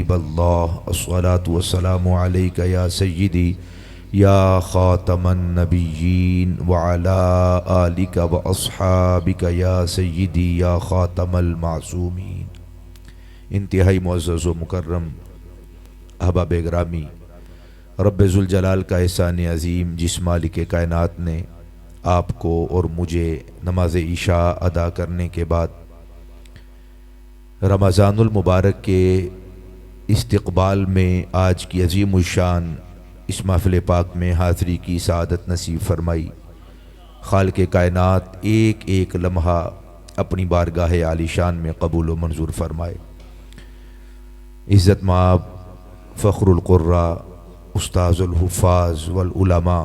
حبیب اللہ الصلاۃ والسلام علیک یا سیدی یا خاتم النبیین وعلی آلک واصحابک یا سیدی یا خاتم المعصومین۔ انتہائی معزز و مکرم احباب گرامی، رب ذوالجلال کا احسان عظیم جس مالک کائنات نے آپ کو اور مجھے نماز عشاء ادا کرنے کے بعد رمضان المبارک کے استقبال میں آج کی عظیم الشان اس محفل پاک میں حاضری کی سعادت نصیب فرمائی، خالق کائنات ایک ایک لمحہ اپنی بارگاہ عالی شان میں قبول و منظور فرمائے۔ عزت مآب فخر القراء استاذ الحفاظ والعلماء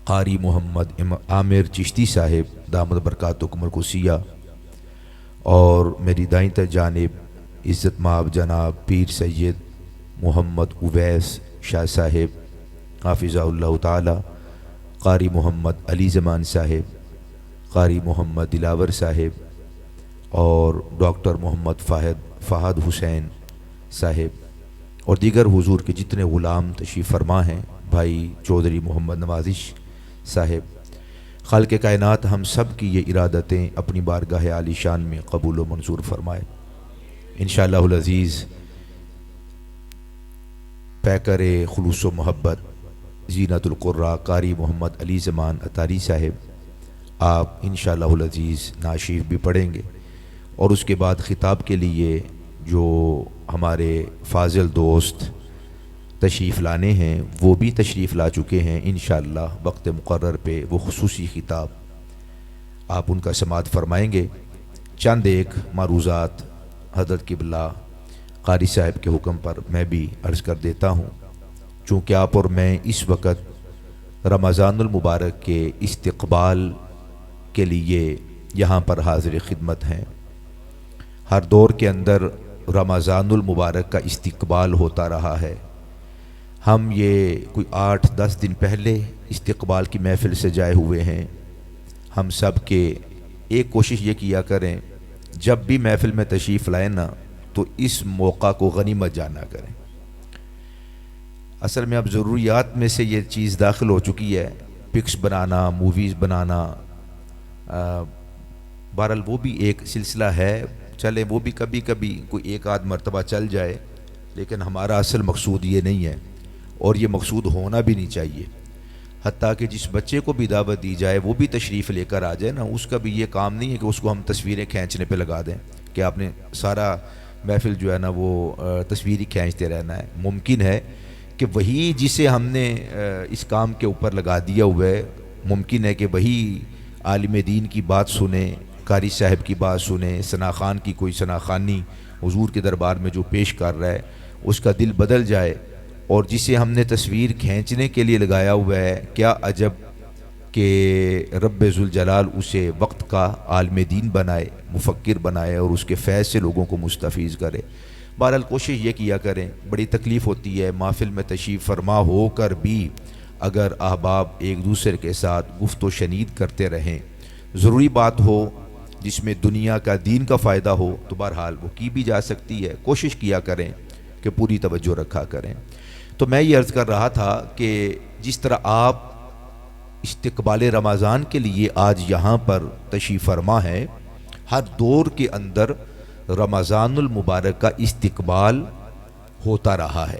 قاری محمد عامر چشتی صاحب دامت برکاتکم القدسیہ، اور میری دائیں جانب عزت مآب جناب پیر سید محمد اویس شاہ صاحب حافظہ اللہ تعالی، قاری محمد علی زمان صاحب، قاری محمد دلاور صاحب، اور ڈاکٹر محمد فہد حسین صاحب، اور دیگر حضور کے جتنے غلام تشریف فرما ہیں، بھائی چودھری محمد نوازش صاحب، خالق کائنات ہم سب کی یہ ارادتیں اپنی بارگاہ عالی شان میں قبول و منظور فرمائے۔ انشاءاللہ العزیز پیکر خلوص و محبت زینت القراء قاری محمد علی زمان اتاری صاحب، آپ انشاءاللہ العزیز ناشیف بھی پڑھیں گے، اور اس کے بعد خطاب کے لیے جو ہمارے فاضل دوست تشریف لانے ہیں وہ بھی تشریف لا چکے ہیں۔ انشاءاللہ وقت مقرر پہ وہ خصوصی خطاب آپ ان کا سماعت فرمائیں گے۔ چند ایک معروضات حضرت قبلہ قاری صاحب کے حکم پر میں بھی عرض کر دیتا ہوں، چونکہ آپ اور میں اس وقت رمضان المبارک کے استقبال کے لیے یہاں پر حاضر خدمت ہیں۔ ہر دور کے اندر رمضان المبارک کا استقبال ہوتا رہا ہے۔ ہم یہ کوئی 8-10 دن پہلے استقبال کی محفل سے جائے ہوئے ہیں۔ ہم سب کے ایک کوشش یہ کیا کریں، جب بھی محفل میں تشریف لائیں نا تو اس موقع کو غنیمت جانا کریں۔ اصل میں اب ضروریات میں سے یہ چیز داخل ہو چکی ہے، پکس بنانا، موویز بنانا، بہرحال وہ بھی ایک سلسلہ ہے، چلے وہ بھی کبھی کبھی کوئی ایک آدھ مرتبہ چل جائے، لیکن ہمارا اصل مقصود یہ نہیں ہے، اور یہ مقصود ہونا بھی نہیں چاہیے۔ حتیٰ کہ جس بچے کو بھی دعوت دی جائے وہ بھی تشریف لے کر آ جائے نا، اس کا بھی یہ کام نہیں ہے کہ اس کو ہم تصویریں کھینچنے پہ لگا دیں کہ آپ نے سارا محفل جو ہے نا وہ تصویر ہی کھینچتے رہنا ہے۔ ممکن ہے کہ وہی جسے ہم نے اس کام کے اوپر لگا دیا ہوا ہے، ممکن ہے کہ وہی عالم دین کی بات سنیں، قاری صاحب کی بات سنیں، ثنا خان کی کوئی ثنا خوانی حضور کے دربار میں جو پیش کر رہا ہے اس کا دل بدل جائے، اور جسے ہم نے تصویر کھینچنے کے لیے لگایا ہوا ہے، کیا عجب کہ رب ذوالجلال اسے وقت کا عالم دین بنائے، مفکر بنائے، اور اس کے فیض سے لوگوں کو مستفیض کرے۔ بہرحال کوشش یہ کیا کریں، بڑی تکلیف ہوتی ہے محفل میں تشریف فرما ہو کر بھی اگر احباب ایک دوسرے کے ساتھ گفت و شنید کرتے رہیں، ضروری بات ہو جس میں دنیا کا دین کا فائدہ ہو تو بہرحال وہ کی بھی جا سکتی ہے، کوشش کیا کریں کہ پوری توجہ رکھا کریں۔ تو میں یہ عرض کر رہا تھا کہ جس طرح آپ استقبال رمضان کے لیے آج یہاں پر تشریف فرما ہے، ہر دور کے اندر رمضان المبارک کا استقبال ہوتا رہا ہے،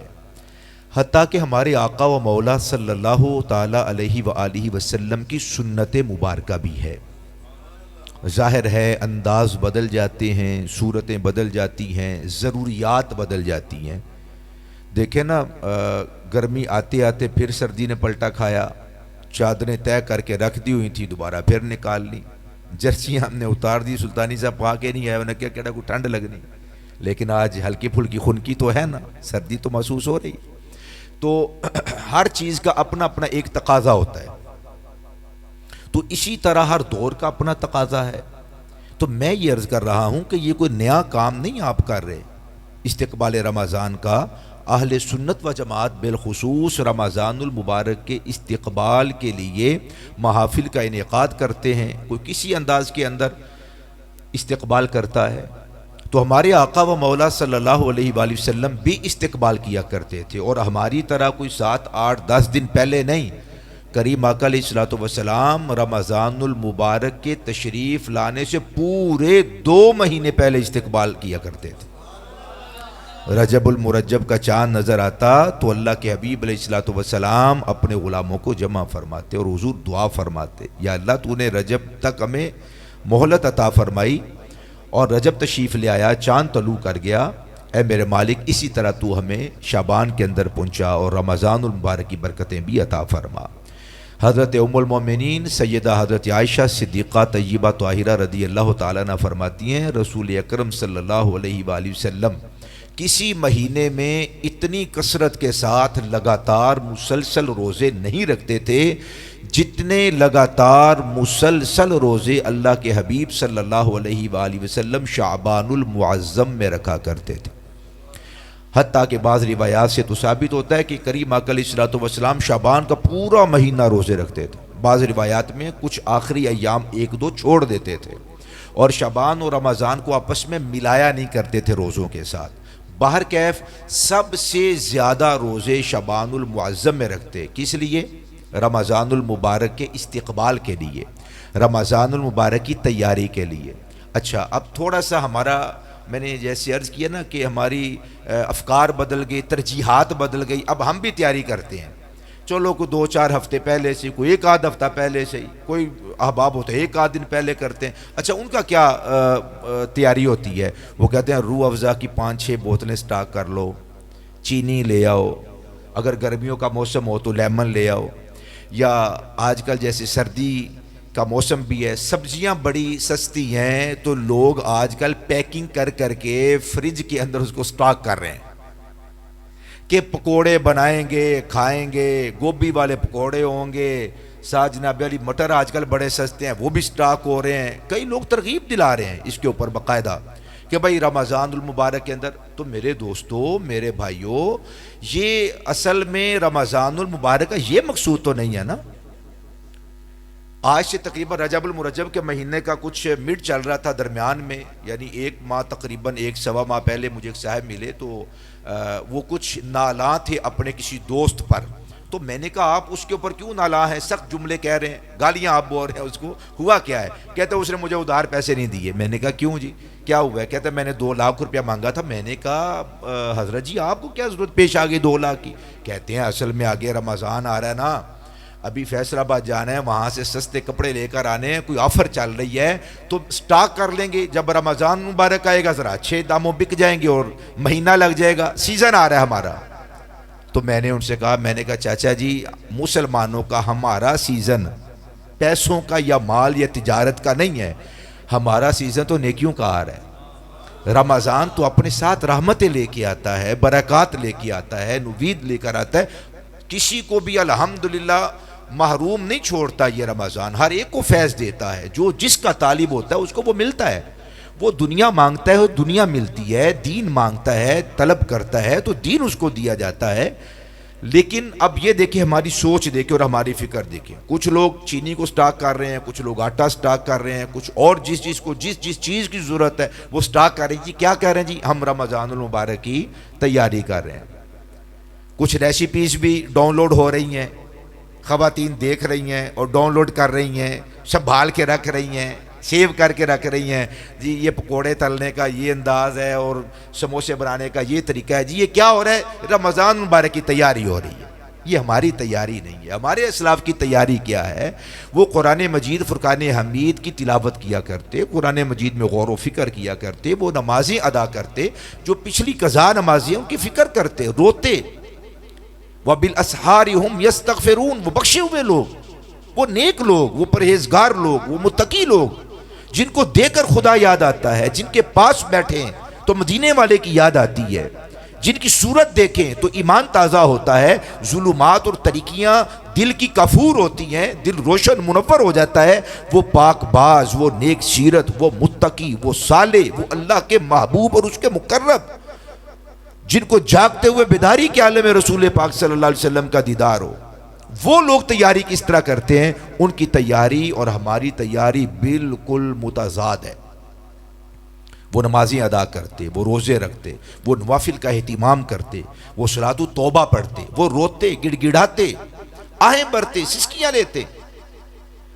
حتیٰ کہ ہمارے آقا و مولا صلی اللہ تعالی علیہ وآلہ وسلم کی سنت مبارکہ بھی ہے۔ ظاہر ہے انداز بدل جاتے ہیں، صورتیں بدل جاتی ہیں، ضروریات بدل جاتی ہیں۔ دیکھیں نا، گرمی آتے آتے پھر سردی نے پلٹا کھایا، چادریں طے کر کے رکھ دی ہوئی تھی، دوبارہ پھر نکال لی، جرسیاں ہم نے اتار دی، سلطانی صاحب پا کے نہیں آئے، انہیں کیا کوئی ٹھنڈ لگنی، لیکن آج ہلکی پھلکی خنکی تو ہے نا، سردی تو محسوس ہو رہی۔ تو ہر چیز کا اپنا اپنا ایک تقاضا ہوتا ہے، تو اسی طرح ہر دور کا اپنا تقاضا ہے۔ تو میں یہ عرض کر رہا ہوں کہ یہ کوئی نیا کام نہیں آپ کر رہے، استقبال رمضان کا اہل سنت و جماعت بالخصوص رمضان المبارک کے استقبال کے لیے محافل کا انعقاد کرتے ہیں، کوئی کسی انداز کے اندر استقبال کرتا ہے۔ تو ہمارے آقا و مولا صلی اللہ علیہ وآلہ وسلم بھی استقبال کیا کرتے تھے، اور ہماری طرح کوئی 7 8 10 دن پہلے نہیں، کریم آقا علیہ الصلوۃ والسلام رمضان المبارک کے تشریف لانے سے پورے 2 مہینے پہلے استقبال کیا کرتے تھے۔ رجب المرجب کا چاند نظر آتا تو اللہ کے حبیب علیہ الصلوۃ والسلام اپنے غلاموں کو جمع فرماتے اور حضور دعا فرماتے، یا اللہ تو نے رجب تک ہمیں مہلت عطا فرمائی اور رجب تشریف لے آیا، چاند طلوع کر گیا، اے میرے مالک اسی طرح تو ہمیں شعبان کے اندر پہنچا اور رمضان المبارک کی برکتیں بھی عطا فرما۔ حضرت ام المومنین سیدہ حضرت عائشہ صدیقہ طیبہ طاہرہ رضی اللہ تعالیٰ عنہ فرماتی ہیں، رسول اکرم صلی اللہ علیہ وآلہ وسلم کسی مہینے میں اتنی کثرت کے ساتھ لگاتار مسلسل روزے نہیں رکھتے تھے جتنے لگاتار مسلسل روزے اللہ کے حبیب صلی اللہ علیہ وآلہ وسلم شعبان المعظم میں رکھا کرتے تھے۔ حتیٰ کہ بعض روایات سے تو ثابت ہوتا ہے کہ کریم آقا علیہ الصلوۃ والسلام شعبان کا پورا مہینہ روزے رکھتے تھے، بعض روایات میں کچھ آخری ایام 1 2 چھوڑ دیتے تھے، اور شعبان اور رمضان کو آپس میں ملایا نہیں کرتے تھے روزوں کے ساتھ۔ باہر کیف سب سے زیادہ روزے شعبان المعظم میں رکھتے، کس لیے؟ رمضان المبارک کے استقبال کے لیے، رمضان المبارک کی تیاری کے لیے۔ اچھا، اب تھوڑا سا ہمارا، میں نے جیسے عرض کیا نا کہ ہماری افکار بدل گئی، ترجیحات بدل گئی، اب ہم بھی تیاری کرتے ہیں، چلو کوئی 2 4 ہفتے پہلے سے، کوئی 1 آدھ ہفتہ پہلے سے، کوئی احباب ہوتے ہیں 1 آدھ دن پہلے کرتے ہیں۔ اچھا، ان کا کیا تیاری ہوتی ہے؟ وہ کہتے ہیں روح افزا کی 5 6 بوتلیں سٹاک کر لو، چینی لے آؤ، اگر گرمیوں کا موسم ہو تو لیمن لے آؤ، یا آج کل جیسے سردی کا موسم بھی ہے، سبزیاں بڑی سستی ہیں تو لوگ آج کل پیکنگ کر کر کے فریج کے اندر اس کو سٹاک کر رہے ہیں کہ پکوڑے بنائیں گے کھائیں گے، گوبھی والے پکوڑے ہوں گے، ساتھ جناب علی مٹر آج کل بڑے سستے ہیں وہ بھی سٹاک ہو رہے ہیں۔ کئی لوگ ترغیب دلا رہے ہیں اس کے اوپر باقاعدہ کہ بھائی رمضان المبارک کے اندر، تو میرے دوستو میرے بھائیو، یہ اصل میں رمضان المبارک کا یہ مقصود تو نہیں ہے نا۔ آج سے تقریباً رجب المرجب کے مہینے کا کچھ مڈ چل رہا تھا درمیان میں، یعنی 1 ماہ تقریباً 1 سوا ماہ پہلے مجھے ایک صاحب ملے تو وہ کچھ نالاں تھے اپنے کسی دوست پر، تو میں نے کہا آپ اس کے اوپر کیوں نالاں ہیں، سخت جملے کہہ رہے ہیں، گالیاں آپ بول رہے ہیں اس کو، ہوا کیا ہے؟ کہتے اس نے مجھے ادھار پیسے نہیں دیے۔ میں نے کہا کیوں جی کیا ہوا ہے؟ کہتے میں نے 2 لاکھ روپیہ مانگا تھا۔ میں نے کہا حضرت جی آپ کو کیا ضرورت پیش آ گئی 2 لاکھ کی؟ کہتے ہیں اصل میں آگے رمضان آ رہا ہے نا، ابھی فیصل آباد جانا ہے، وہاں سے سستے کپڑے لے کر آنے ہیں، کوئی آفر چل رہی ہے تو سٹاک کر لیں گے، جب رمضان مبارک آئے گا ذرا اچھے داموں بک جائیں گے اور مہینہ لگ جائے گا، سیزن آ رہا ہے ہمارا۔ تو میں نے ان سے کہا، میں نے کہا چاچا جی مسلمانوں کا ہمارا سیزن پیسوں کا یا مال یا تجارت کا نہیں ہے، ہمارا سیزن تو نیکیوں کا آ رہا ہے۔ رمضان تو اپنے ساتھ رحمتیں لے کے آتا ہے، برکات لے کے آتا ہے، نوید لے کر آتا ہے، کسی کو بھی الحمدللہ محروم نہیں چھوڑتا یہ رمضان، ہر ایک کو فیض دیتا ہے، جو جس کا طالب ہوتا ہے اس کو وہ ملتا ہے، وہ دنیا مانگتا ہے وہ دنیا ملتی ہے، دین مانگتا ہے طلب کرتا ہے تو دین اس کو دیا جاتا ہے۔ لیکن اب یہ دیکھیں ہماری سوچ دیکھیں اور ہماری فکر دیکھیں، کچھ لوگ چینی کو سٹاک کر رہے ہیں، کچھ لوگ آٹا سٹاک کر رہے ہیں، کچھ اور جس چیز کی ضرورت ہے وہ سٹاک کر رہے ہیں۔ جی کیا کہہ رہے ہیں؟ جی ہم رمضان المبارک کی تیاری کر رہے ہیں۔ کچھ ریسیپیز بھی ڈاؤن لوڈ ہو رہی ہیں، خواتین دیکھ رہی ہیں اور ڈاؤن لوڈ کر رہی ہیں، سنبھال کے رکھ رہی ہیں، سیو کر کے رکھ رہی ہیں، جی یہ پکوڑے تلنے کا یہ انداز ہے اور سموسے بنانے کا یہ طریقہ ہے، جی یہ کیا ہو رہا ہے؟ رمضان مبارک کی تیاری ہو رہی ہے۔ یہ ہماری تیاری نہیں ہے، ہمارے اسلاف کی تیاری کیا ہے؟ وہ قرآن مجید فرقان حمید کی تلاوت کیا کرتے، قرآن مجید میں غور و فکر کیا کرتے، وہ نمازیں ادا کرتے، جو پچھلی قضا نمازیں ان کی فکر کرتے، روتے۔ وَبِالْأَسْحَارِ هُمْ يَسْتَغْفِرُونَ، وہ بخشے ہوئے لوگ، وہ نیک لوگ، وہ پرہیزگار لوگ، وہ متقی لوگ، جن کو دیکھ کر خدا یاد آتا ہے، جن کے پاس بیٹھیں تو مدینے والے کی یاد آتی ہے، جن کی صورت دیکھیں تو ایمان تازہ ہوتا ہے، ظلمات اور تاریکیاں دل کی کافور ہوتی ہیں، دل روشن منور ہو جاتا ہے۔ وہ پاک باز، وہ نیک سیرت، وہ متقی، وہ صالح، وہ اللہ کے محبوب اور اس کے مقرب، جن کو جاگتے ہوئے بیداری کے عالم رسول پاک صلی اللہ علیہ وسلم کا دیدار ہو، وہ لوگ تیاری کس طرح کرتے ہیں؟ ان کی تیاری اور ہماری تیاری بالکل متضاد ہے۔ وہ نمازیں ادا کرتے، وہ روزے رکھتے، وہ نوافل کا اہتمام کرتے، وہ صلاۃ التوبہ پڑھتے، وہ روتے، گڑ گڑاتے، آہیں بھرتے، سسکیاں لیتے۔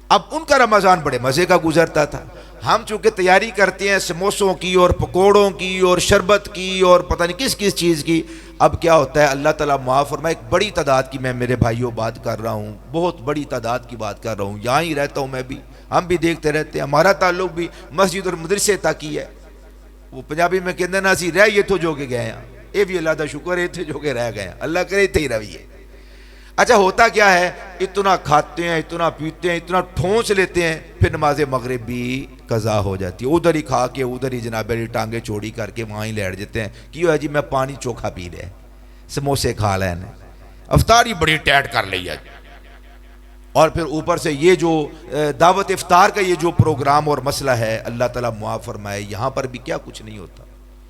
اب ان کا رمضان بڑے مزے کا گزرتا تھا۔ ہم چونکہ تیاری کرتے ہیں سموسوں کی اور پکوڑوں کی اور شربت کی اور پتہ نہیں کس کس چیز کی، اب کیا ہوتا ہے، اللہ تعالیٰ معاف فرمائے، ایک بڑی تعداد کی میں میرے بھائیوں بات کر رہا ہوں، بہت بڑی تعداد کی بات کر رہا ہوں، یہاں ہی رہتا ہوں میں بھی، ہم بھی دیکھتے رہتے ہیں، ہمارا تعلق بھی مسجد اور مدرسے تک ہی ہے۔ وہ پنجابی میں کہتے ہیں نا، اسی رہ یہ تو جو کہ گئے ہیں، یہ بھی اللہ کا شکر ہے تھے جو کہ رہ گئے ہیں، اللہ کرے تھے ہی رویے۔ اچھا ہوتا کیا ہے، اتنا کھاتے ہیں، اتنا پیتے ہیں، اتنا ٹھونس لیتے ہیں، پھر نماز مغرب بھی قضا ہو جاتی ہے، ادھر ہی کھا کے ادھر ہی جناب علی ٹانگیں چوڑی کر کے وہاں ہی لیٹ جاتے ہیں، کیوں ہے جی میں پانی چوکھا پی لے، سموسے کھا لینے، افطار ہی بڑی ٹیٹ کر لیا، اور پھر اوپر سے یہ جو دعوت افطار کا یہ جو پروگرام اور مسئلہ ہے، اللہ تعالیٰ معاف فرمائے، یہاں پر بھی کیا کچھ نہیں ہوتا،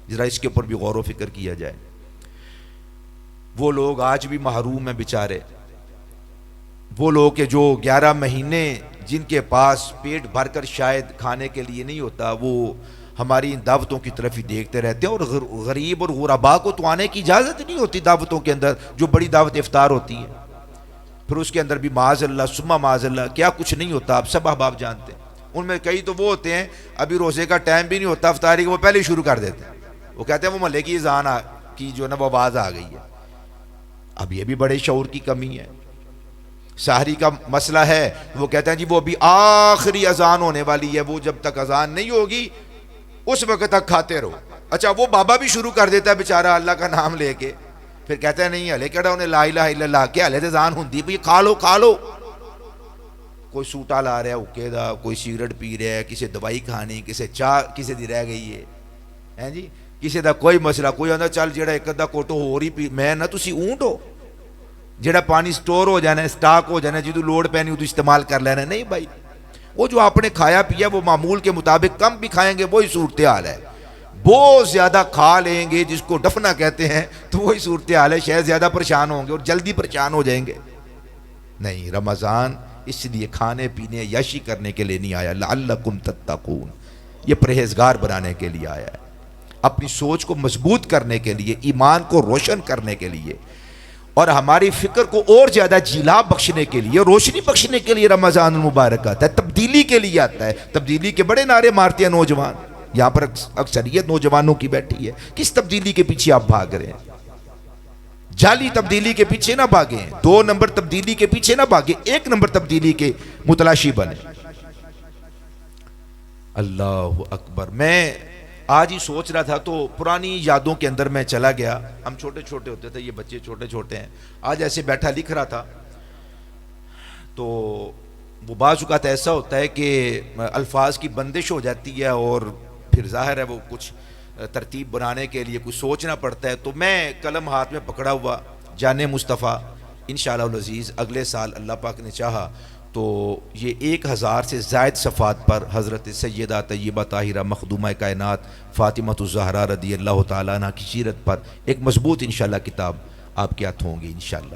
ذرا اس کے اوپر بھی غور و فکر کیا جائے۔ وہ لوگ آج بھی محروم ہیں بیچارے، وہ لوگ کہ جو 11 مہینے جن کے پاس پیٹ بھر کر شاید کھانے کے لیے نہیں ہوتا، وہ ہماری ان دعوتوں کی طرف ہی دیکھتے رہتے ہیں، اور غریب اور غربا کو تو آنے کی اجازت نہیں ہوتی دعوتوں کے اندر، جو بڑی دعوت افطار ہوتی ہے، پھر اس کے اندر بھی معاذ اللہ ثم معاذ اللہ کیا کچھ نہیں ہوتا، آپ سب احباب جانتے ہیں۔ ان میں کئی تو وہ ہوتے ہیں ابھی روزے کا ٹائم بھی نہیں ہوتا افطاری کا، وہ پہلے ہی شروع کر دیتے ہیں، وہ کہتے ہیں وہ محلے کی اذان کی جو نا وہ آواز آ گئی ہے۔ اب یہ بھی بڑے شعور کی کمی ہے۔ سحری کا مسئلہ ہے، وہ کہتے ہیں جی وہ ابھی آخری اذان ہونے والی ہے، وہ جب تک اذان نہیں ہوگی اس وقت تک کھاتے رہو۔ اچھا وہ بابا بھی شروع کر دیتا ہے بیچارہ اللہ کا نام لے کے، پھر کہتے ہیں نہیں ہلے کہڑا انہیں لا الہ الا اللہ کے ہلے اذان ہوندی بھی کھا لو کھا لو۔ کوئی سوٹا لا رہا ہے اوکے دا، کوئی سگریٹ پی رہا ہے، کسی دوائی کھانی، کسی چاہ کسی دی رہ گئی ہے جی، کسی دا کوئی مسئلہ، کوئی آندا چل جیڑا ایک ادھا کوٹو ہو رہی پی، میں نہ تسی اونٹ ہو جیڑا پانی سٹور ہو جانا ہے، سٹاک ہو جانا ہے، جدو لوڑ پینی ادو استعمال کر لینا ہے، نہیں بھائی، وہ جو آپ نے کھایا پیا وہ معمول کے مطابق کم بھی کھائیں گے وہی صورتحال ہے، بہت زیادہ کھا لیں گے جس کو ڈفنا کہتے ہیں تو وہی صورتحال ہے، شاید زیادہ پریشان ہوں گے اور جلدی پریشان ہو جائیں گے۔ نہیں، رمضان اس لیے کھانے پینے یاشی کرنے کے لیے نہیں آیا، لعلکم تتقون، یہ پرہیزگار بنانے کے لیے آیا ہے، اپنی سوچ کو مضبوط کرنے کے لیے، ایمان کو روشن کرنے کے لیے، اور ہماری فکر کو اور زیادہ جیلا بخشنے کے لیے، روشنی بخشنے کے لیے رمضان المبارک آتا ہے، تبدیلی کے لیے آتا ہے۔ تبدیلی کے بڑے نعرے مارتے ہیں نوجوان، یہاں پر اکثریت نوجوانوں کی بیٹھی ہے، کس تبدیلی کے پیچھے آپ بھاگ رہے ہیں؟ جعلی تبدیلی کے پیچھے نہ بھاگیں، 2 نمبر تبدیلی کے پیچھے نہ بھاگیں، 1 نمبر تبدیلی کے متلاشی بنیں۔ اللہ اکبر۔ میں آج ہی سوچ رہا تھا تو پرانی یادوں کے اندر میں چلا گیا، ہم چھوٹے چھوٹے ہوتے تھے، یہ بچے چھوٹے چھوٹے ہیں، آج ایسے بیٹھا لکھ رہا تھا تو وہ بعض اوقات ایسا ہوتا ہے کہ الفاظ کی بندش ہو جاتی ہے اور پھر ظاہر ہے وہ کچھ ترتیب بنانے کے لیے کچھ سوچنا پڑتا ہے، تو میں قلم ہاتھ میں پکڑا ہوا جان مصطفیٰ انشاءاللہ العزیز اگلے سال اللہ پاک نے چاہا تو یہ 1000 سے زائد صفحات پر حضرت سیدہ طیبہ طاہرہ مخدومہ کائنات فاطمۃ الزہرا رضی اللہ تعالیٰ عنہ کی سیرت پر ایک مضبوط انشاءاللہ کتاب آپ کے ہاتھ ہوں گی انشاءاللہ۔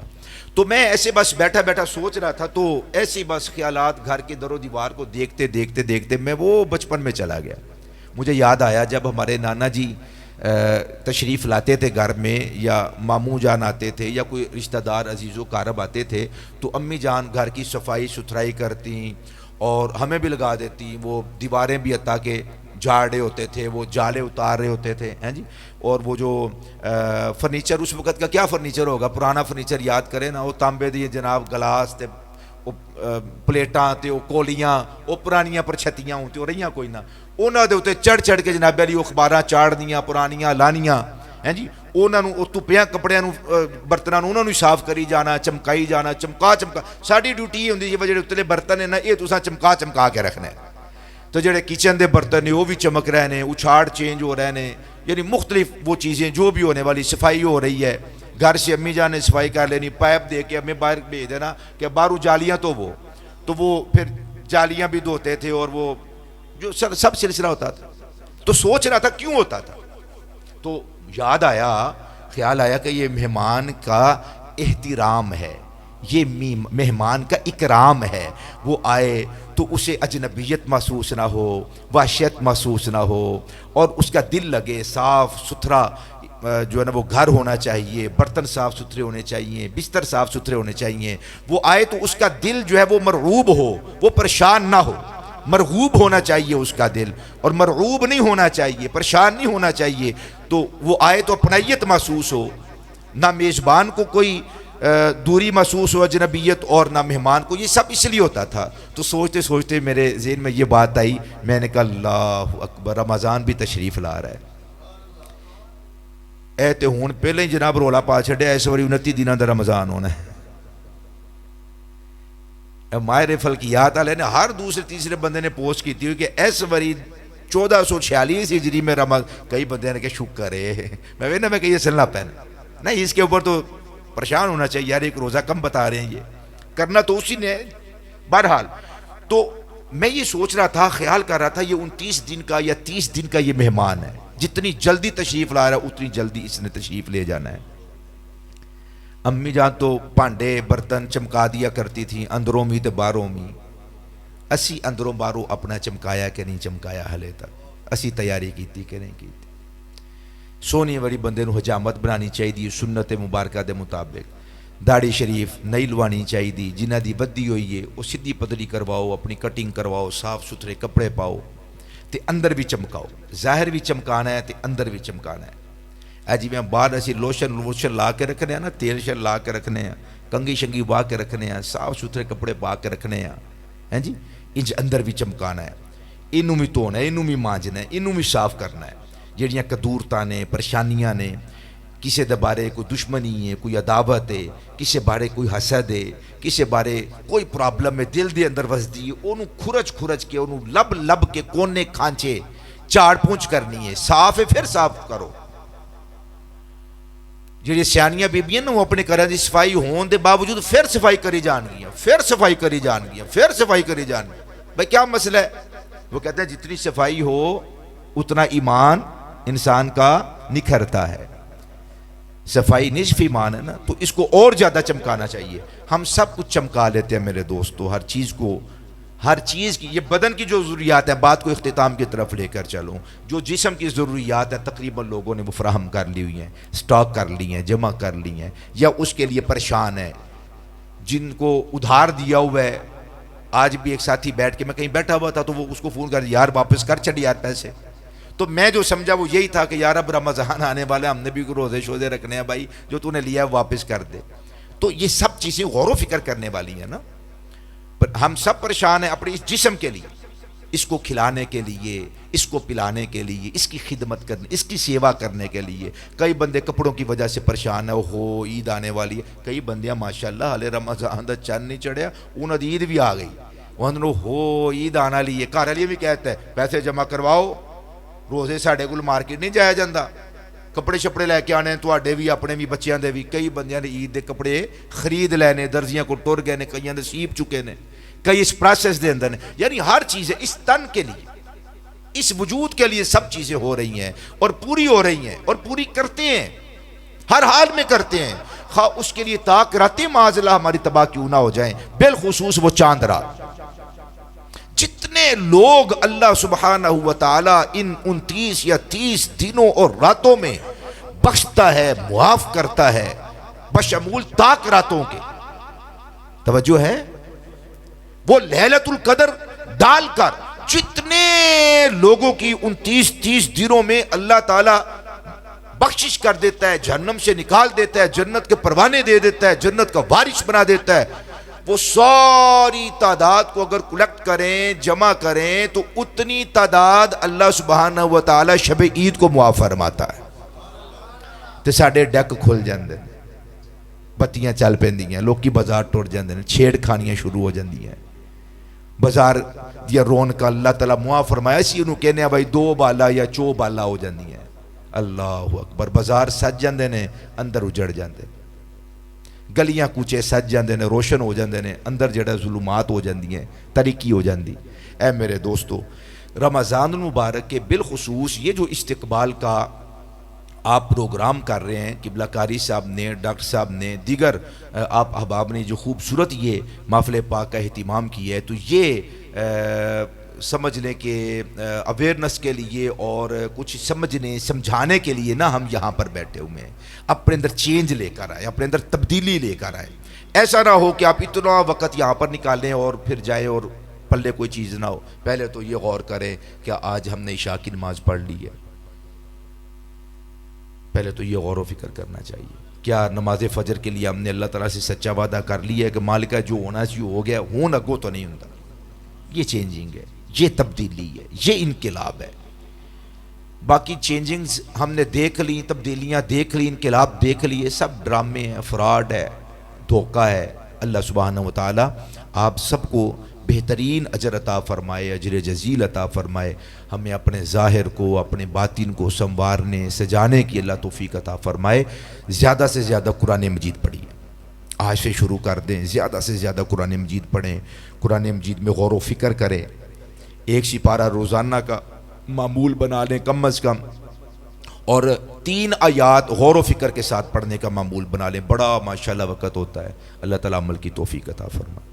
تو میں ایسے بس بیٹھا بیٹھا سوچ رہا تھا، تو ایسے بس خیالات گھر کے در و دیوار کو دیکھتے دیکھتے دیکھتے میں وہ بچپن میں چلا گیا۔ مجھے یاد آیا جب ہمارے نانا جی تشریف لاتے تھے گھر میں، یا ماموں جان آتے تھے، یا کوئی رشتہ دار عزیز و قارب آتے تھے، تو امی جان گھر کی صفائی ستھرائی کرتی اور ہمیں بھی لگا دیتی، وہ دیواریں بھی عطا کے جھاڑ رہے ہوتے تھے، وہ جالے اتار رہے ہوتے تھے ہیں جی، اور وہ جو فرنیچر اس وقت کا کیا فرنیچر ہوگا، پرانا فرنیچر یاد کریں نا، وہ تانبے دی جناب گلاس تے پلیٹاں تے وہ کولیاں، وہ پرانیاں پر چھتیاں ہوتی اور رہیاں کوئی نہ، انہاں دے اوتے چڑھ چڑھ کے جناب علی اخباراں چاڑ دیاں پرانیاں لانیاں ہیں جی، انہاں نوں دھپیاں کپڑیاں نوں برتناں نوں انہاں نوں صاف کری جانا، چمکائی جانا، چمکا ساڈی ڈیوٹی یہ ہوندی جی جڑے اتلے برتن ہیں نا یہ تساں چمکا کے رکھنا ہے، تو جڑے کچن دے برتن نے وہ بھی چمک رہے ہیں، اچھاڑ چینج ہو رہے ہیں، یعنی مختلف وہ چیزیں جو بھی ہونے والی صفائی ہو رہی ہے، گھر سے امی جان نے صفائی کر لینی، پائپ دے کے ہمیں باہر بھیج دینا کہ باہروں جالیاں تو وہ پھر جالیاں بھی دھوتے تھے، اور وہ جو سب سلسلہ ہوتا تھا۔ تو سوچ رہا تھا کیوں ہوتا تھا، تو یاد آیا، خیال آیا کہ یہ مہمان کا احترام ہے، یہ مہمان کا اکرام ہے. وہ آئے تو اسے اجنبیت محسوس نہ ہو، وحشت محسوس نہ ہو، اور اس کا دل لگے. صاف ستھرا جو ہے نا وہ گھر ہونا چاہیے، برتن صاف ستھرے ہونے چاہیے، بستر صاف ستھرے ہونے چاہیے. وہ آئے تو اس کا دل جو ہے وہ مرغوب ہو، وہ پریشان نہ ہو. مرغوب ہونا چاہیے اس کا دل، اور مرغوب نہیں ہونا چاہیے، پریشان نہیں ہونا چاہیے. تو وہ آئے تو اپنائیت محسوس ہو، نہ میزبان کو کوئی دوری محسوس ہو، اجنبیت، اور نہ مہمان کو. یہ سب اس لیے ہوتا تھا. تو سوچتے سوچتے میرے ذہن میں یہ بات آئی. میں نے کہا اللہ اکبر، رمضان بھی تشریف لا رہا ہے. اے تے ہون پہلے ہی جناب رولا پا چھڑیا، اس واری 29 دنوں دا رمضان ہونا ہے. ماہر فلکیات والے نے ہر دوسرے تیسرے بندے نے پوسٹ کی تھی کہ اس واری 1446 ہجری میں کئی بندے نے کہ شکر ہے. میں کہ یہ سلنا پہنا نہیں، اس کے اوپر تو پریشان ہونا چاہیے یار، ایک روزہ کم بتا رہے ہیں، یہ کرنا تو اسی نے. بہرحال تو میں یہ سوچ رہا تھا، خیال کر رہا تھا، یہ 29 دن کا یا 30 دن کا یہ مہمان ہے. جتنی جلدی تشریف لا رہا ہے اتنی جلدی اس نے تشریف لے جانا ہے. امی جان تو پانڈے برتن چمکا دیا کرتی تھیں، اندروں میں تے باہروں میں. اسی اندروں باہروں اپنا چمکایا کہ نہیں چمکایا ہلے تک؟ اسی تیاری کیتی کہ نہیں کیتی؟ سونی وڑی بندے نو حجامت بنانی چاہیے سنت مبارکہ دے مطابق. داڑھی شریف نہیں لوانی چاہیے. جنہ دی بدی ہوئی ہے وہ سیدھی پتلی کرواؤ، اپنی کٹنگ کرواؤ، صاف ستھرے کپڑے پاؤ، تے اندر بھی چمکاؤ. ظاہر بھی چمکانا ہے تے اندر بھی چمکانا ہے. جی میں باہر اسی لوشن لا کے رکھنے ہیں نا، تیل شل لا کے رکھنے ہیں، کنگھی شنگھی وا کے رکھنے ہیں، صاف ستھرے کپڑے پا کے رکھنے ہیں جی. انج اندر بھی چمکانا ہے. انہوں بھی دھونا ہے، انہوں بھی مانجنا ہے، انہوں بھی صاف کرنا ہے. جہڑیاں قدورتاں نے، پریشانیاں نے، کسی دے بارے کوئی دشمنی ہے، کوئی عداوت ہے، کسی بارے کوئی حسد ہے، کسی بارے کوئی پرابلم ہے دل دے اندر وسدی ہے، انہوں کھرچ کے، انہوں لب کے کونے کھانچے چاڑ پونچھ کرنی ہے. صاف ہے پھر صاف کرو. جہاں سیانیاں بیبیاں نا وہ اپنے گھر کی صفائی ہون دے باوجود پھر صفائی کری جان گیا، پھر صفائی کری جان گیا، پھر صفائی کری جان گیا. بھائی کیا مسئلہ ہے؟ وہ کہتے ہیں جتنی صفائی ہو اتنا ایمان انسان کا نکھرتا ہے. صفائی نصف ایمان ہے نا، تو اس کو اور زیادہ چمکانا چاہیے. ہم سب کچھ چمکا لیتے ہیں میرے دوستو، ہر چیز کو، ہر چیز کی. یہ بدن کی جو ضروریات ہیں، بات کو اختتام کی طرف لے کر چلوں، جو جسم کی ضروریات ہیں تقریباً لوگوں نے وہ فراہم کر لی ہوئی ہیں، سٹاک کر لی ہیں، جمع کر لی ہیں، یا اس کے لیے پریشان ہیں. جن کو ادھار دیا ہوا ہے، آج بھی ایک ساتھی بیٹھ کے، میں کہیں بیٹھا ہوا تھا تو وہ اس کو فون کر یار واپس کر چڑھ یار پیسے. تو میں جو سمجھا وہ یہی تھا کہ یار اب رمضان آنے والے، ہم نے بھی روزے شوزے رکھنے ہیں بھائی، جو تو نے لیا ہے واپس کر دے. تو یہ سب چیزیں غور و فکر کرنے والی ہیں نا. ہم سب پریشان ہیں اپنے اس جسم کے لیے، اس کو کھلانے کے لیے، اس کو پلانے کے لیے، اس کی خدمت کرنے، اس کی سیوا کرنے کے لیے. کئی بندے کپڑوں کی وجہ سے پریشان ہیں، ہو عید آنے والی ہے. کئی بندیاں ماشاءاللہ ہلے رمضان دا چند نہیں چڑھیا انہوں نے عید بھی آ گئی، انہوں ہو عید آنا لیے. گھر والی بھی کہتا ہے پیسے جمع کرواؤ، روزے ساڑھے کول مارکیٹ نہیں جایا جاندہ، کپڑے شپڑے لے کے آنے تواڈے بھی اپنے بھی بچیاں دے بھی. کئی بندیاں نے عید دے کپڑے خرید لینے، درزیاں کو ٹر گئے نے، کئیاں دے سیب چکے نے، کئی اس پروسیس دے اندر نے. یعنی ہر چیز ہے اس تن کے لیے، اس وجود کے لیے سب چیزیں ہو رہی ہیں اور پوری ہو رہی ہیں اور پوری کرتے ہیں، ہر حال میں کرتے ہیں. خواہ اس کے لیے تاک راتیں معاذ اللہ ہماری تباہ کیوں نہ ہو جائیں، بالخصوص وہ چاند رات. جتنے لوگ اللہ سبحانہ وتعالی ان 29 یا 30 دنوں اور راتوں میں بخشتا ہے، معاف کرتا ہے، بشمول تاک راتوں کے. توجہ ہے؟ وہ لیلۃ القدر ڈال کر جتنے لوگوں کی 29-30 دنوں میں اللہ تعالیٰ بخشش کر دیتا ہے، جہنم سے نکال دیتا ہے، جنت کے پروانے دے دیتا ہے، جنت کا وارث بنا دیتا ہے. وہ ساری تعداد کو اگر کلیکٹ کریں، جمع کریں، تو اتنی تعداد اللہ سبحانہ وتعالی شب عید کو معاف فرماتا ہے. تو ساڑھے ڈیک کھل جاندے ہیں، بتیاں چل پیندی ہیں، لوگ کی بازار ٹوٹ جاندے ہیں، چھیڑ کھانیاں شروع ہو جاندی ہیں. بازار دیا رونق اللہ تعالیٰ معاف فرمایا، اسی انہوں کہنے ہیں بھائی 2 بالا یا 4 بالا ہو جاندی ہیں. اللہ اکبر. بازار سج جاندے نے، اندر اجڑ جاندے، گلیاں کوچے سج جاندے نے، روشن ہو جاندے نے، اندر جڑا ظلمات ہو جاندی ہیں، تاریکی ہو جاندی. اے میرے دوستو، رمضان المبارک کے بالخصوص یہ جو استقبال کا آپ پروگرام کر رہے ہیں، قبلہ کاری صاحب نے، ڈاکٹر صاحب نے، دیگر آپ احباب نے جو خوبصورت یہ محفل پاک کا اہتمام کیا ہے، تو یہ سمجھ لیں کہ اویئرنس کے لیے اور کچھ سمجھنے سمجھانے کے لیے نا ہم یہاں پر بیٹھے ہوئے ہیں. اپنے اندر چینج لے کر آئے، اپنے اندر تبدیلی لے کر آئے. ایسا نہ ہو کہ آپ اتنا وقت یہاں پر نکالیں اور پھر جائیں اور پلے کوئی چیز نہ ہو. پہلے تو یہ غور کریں کہ آج ہم نے عشاء کی نماز پڑھ لی ہے. پہلے تو یہ غور و فکر کرنا چاہیے. کیا نماز فجر کے لیے ہم نے اللہ تعالیٰ سے سچا وعدہ کر لیا ہے کہ مالکہ جو ہونا چاہیے ہو گیا، ہوں اگو تو نہیں ہوتا. یہ چینجنگ ہے، یہ تبدیلی ہے، یہ انقلاب ہے. باقی چینجنگز ہم نے دیکھ لی، تبدیلیاں دیکھ لی، انقلاب دیکھ لیے، سب ڈرامے ہیں، فراڈ ہے، دھوکہ ہے. اللہ سبحانہ و تعالیٰ آپ سب کو بہترین اجر عطا فرمائے، اجر جزیل عطا فرمائے. ہمیں اپنے ظاہر کو، اپنے باطن کو سنوارنے سجانے کی اللہ توفیق عطا فرمائے. زیادہ سے زیادہ قرآن مجید پڑھیے، آج سے شروع کر دیں. زیادہ سے زیادہ قرآن مجید پڑھیں، قرآن مجید میں غور و فکر کریں. ایک سپارہ روزانہ کا معمول بنا لیں کم از کم، اور 3 آیات غور و فکر کے ساتھ پڑھنے کا معمول بنا لیں. بڑا ماشاءاللہ وقت ہوتا ہے. اللہ تعالیٰ عمل کی توفیق عطا فرمائے.